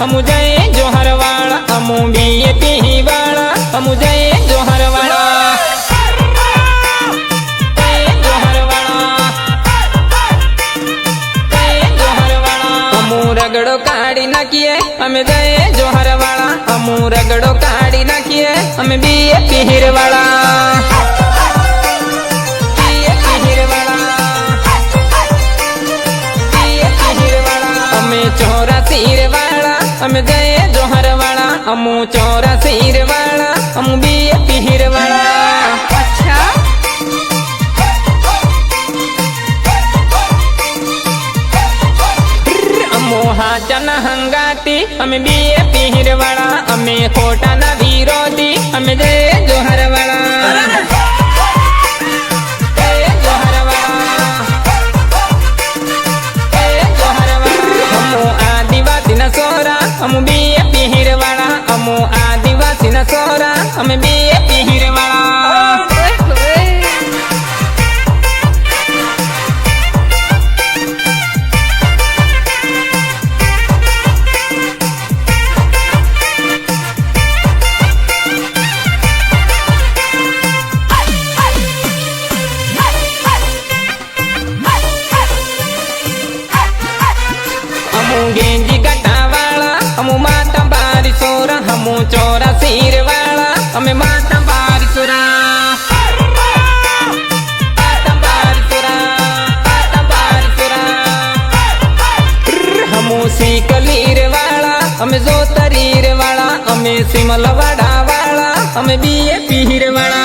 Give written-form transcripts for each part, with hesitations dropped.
हम जय जोहर वाला अमू बीएपी वाला हम जय जोहर वाला रगड़ो काढ़ी नाखिए हमें जय जोहर वाला अमू रगड़ो काढ़ी नाखिए हमें बीएपी वाला चौरा सिर वाला हम जय जोहर वाला अमू चौरा सिर वाला अमू बीएपी वाला अच्छा अमू हाचन हंगाती हम बीएपी वाला हमें खोटा न विरोधी हम जय जोहर वाला हम बीएपी वाला अमू आदिवासी न सोरा हम बीएपी वाला अमू गेंजी गटा हमू माता बारी सोरा हमू चौरा सिर वाला हमें माता बारी सोरा हमू सीकलीर वाला हमें जोतरीर वाला हमें सिमल वाड़ा वाला हमें बीएपी वाला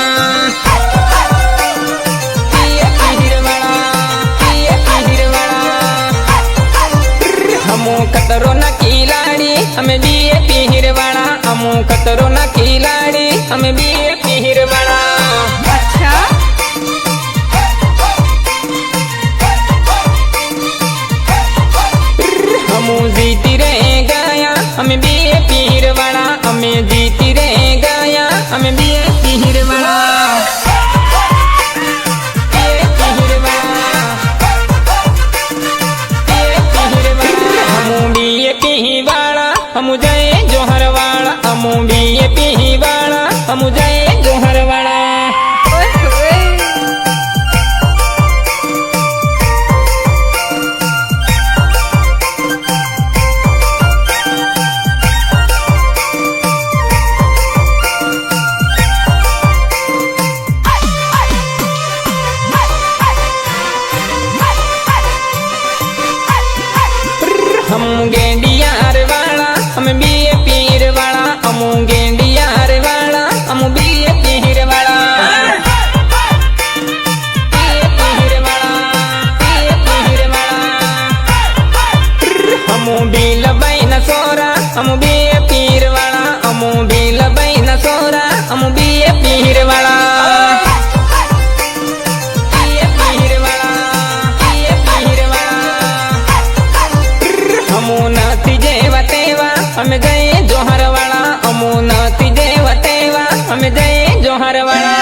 हमू कतरो न खिलाड़ी हमें बीएपी वाला हमू कतरो न खिलाड़ी हमें बीएपी वाला अच्छा हमू जीती रहे गया हमें बीएपी वाला हमें जीती रहे गया हमें बीएपी वाला हम जय जोहर वाला अमू बीएपी वाला हम जय जोहर वाला हम गेंडियार वाला हम बीएपी वाला अमू गेंडियार वाला हम बीएपी वाला हमू बिल बैन सोरा हम बीएपी वाला अमू बिल बैन सोरा हम बीएपी वाला हम जय जोहर वाला अमू नती देवा तेवा हम जय जोहर वाला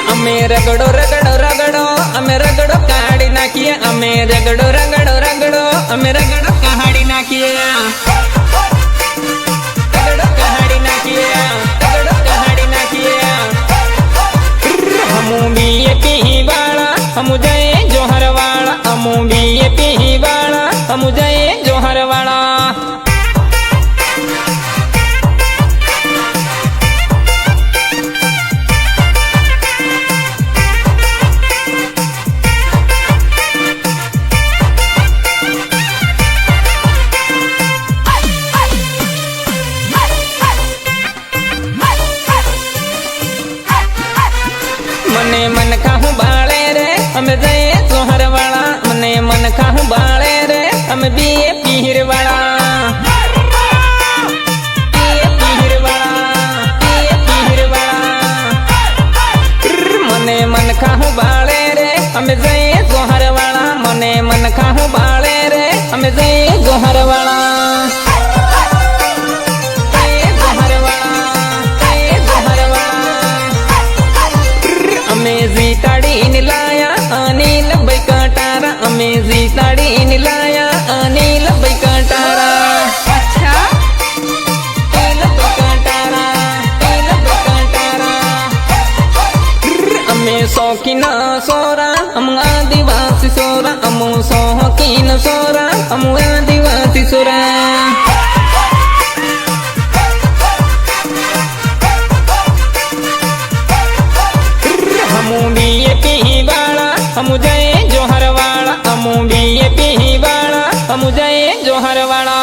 हमें रगड़ो रगड़ो रगड़ो हमें रगड़ो काढ़ी नाखिए हमें रगड़ो रगड़ो रगड़ो हमें रगड़ो कहाड़ी नाखिए रगड़ो कहाड़ी नाखिए रगड़ो कहाड़ी नाखिए हमू बीएपी वाला हम जय जोहर वाला अमू बीएपी वाला हम जय जोहर वाला मने मन खाहू बाले रे हम जय जोहर वाला मने मन खाहू बाले रे हम बीएपी वाला मने मन खाहू बाले रे हम जय जोहर वाला मने मन खाहू बाले रे हम जय जोहर वाला सोरा हमू आदिवासी सोरा हमू बीएपी वाला हमू जय जोहर वाला हमू बीएपी वाला हमू जय जोहर वाला।